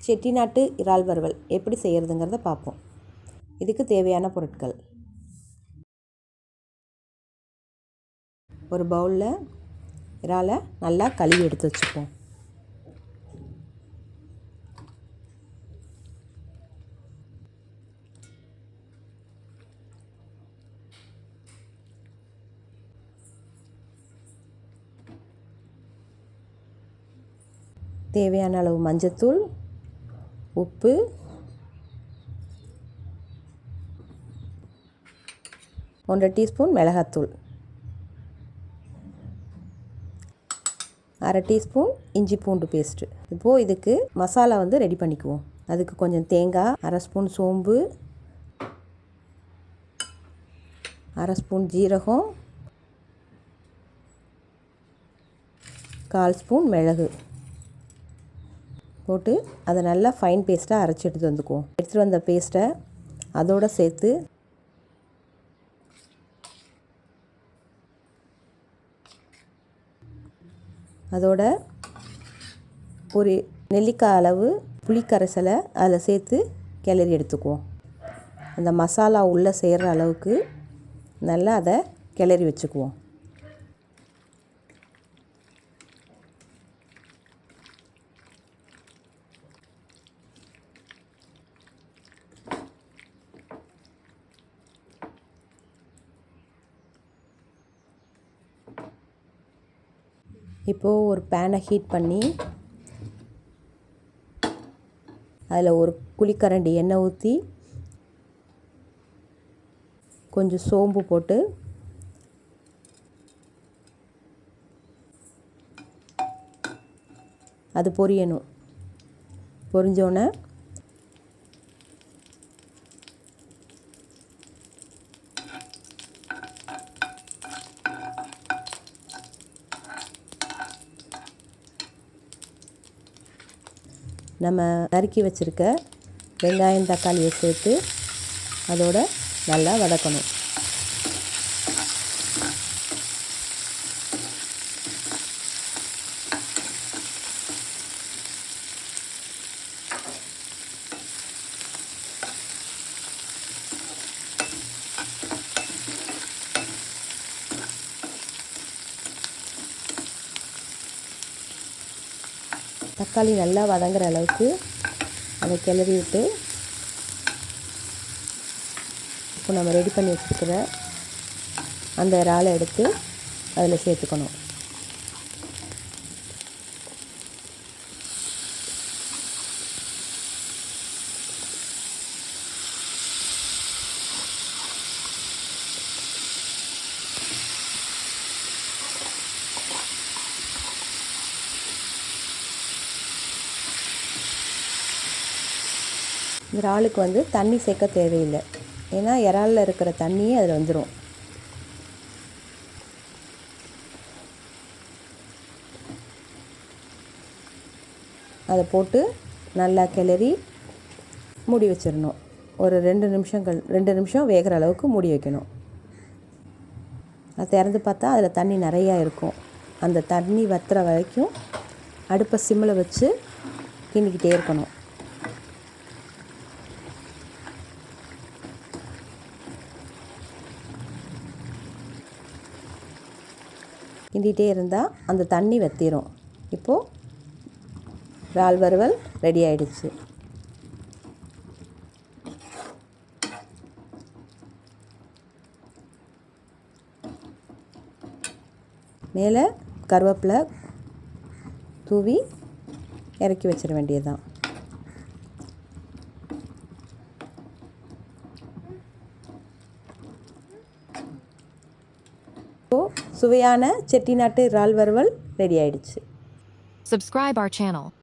செட்டிநாட்டு இறால் வறுவல் எப்படி செய்கிறதுங்கிறத பார்ப்போம். இதுக்கு தேவையான பொருட்கள்: ஒரு பவுலில் இறாலை நல்லா கழுவி எடுத்து வச்சுப்போம். தேவையான அளவு மஞ்சத்தூள், உப்பு, ஒன்றரை டீஸ்பூன் மிளகாத்தூள், அரை டீஸ்பூன் இஞ்சி பூண்டு பேஸ்ட்டு. இப்போது இதுக்கு மசாலா ரெடி பண்ணிக்குவோம். அதுக்கு கொஞ்சம் தேங்காய், அரை ஸ்பூன் சோம்பு, அரை ஸ்பூன் ஜீரகம், 1/4 ஸ்பூன் மிளகு போட்டு அதை நல்லா ஃபைன் பேஸ்ட்டாக அரைச்சி எடுத்துகிட்டு வந்துக்குவோம். எடுத்துகிட்டு வந்த பேஸ்ட்டை அதோடு சேர்த்து அதோட ஒரு நெல்லிக்காய் அளவு புளிக்கரைசலை அதில் சேர்த்து கிளறி எடுத்துக்குவோம். அந்த மசாலா உள்ளே சேர்கிற அளவுக்கு நல்லா அதை கிளறி வச்சுக்குவோம். இப்போது ஒரு பேனை ஹீட் பண்ணி அதில் ஒரு குழிக்கரண்டி எண்ணெய் ஊற்றி கொஞ்சம் சோம்பு போட்டு அது பொரியணும். பொரிஞ்சோன்னே நம்ம நறுக்கி வச்சுருக்க வெங்காயம், தக்காளியை சேர்த்து அதோட நல்லா வதக்கணும். தக்காளி நல்லா வதங்குற அளவுக்கு அதை கிளறி விட்டு இப்போ நம்ம ரெடி பண்ணி வச்சுருக்கிற அந்த இறாலை எடுத்து அதில் சேர்த்துக்கணும். இந்த இறாலுக்கு தண்ணி சேர்க்க தேவையில்லை. ஏன்னா இறாலில் இருக்கிற தண்ணியே அதில் வந்துடும். அதை போட்டு நல்லா கிளறி மூடி வச்சிடணும். ஒரு 2 நிமிஷம் வேகிற அளவுக்கு மூடி வைக்கணும். அதை திறந்து பார்த்தா அதில் தண்ணி நிறையா இருக்கும். அந்த தண்ணி வற்றுற வரைக்கும் அடுப்பை சிம்மில் வச்சு கிண்டிக்கிட்டே இருக்கணும். கிண்டிகிட்டே இருந்தால் அந்த தண்ணி வற்றிரும். இப்போது இறால் வறுவல் ரெடி ஆகிடுச்சு. மேலே கருவேப்பிலை தூவி இறக்கி வச்சிட வேண்டியதுதான். சுவையான செட்டிநாட்டு இறால் வறுவல் ரெடி ஆயிடுச்சு. Subscribe our channel.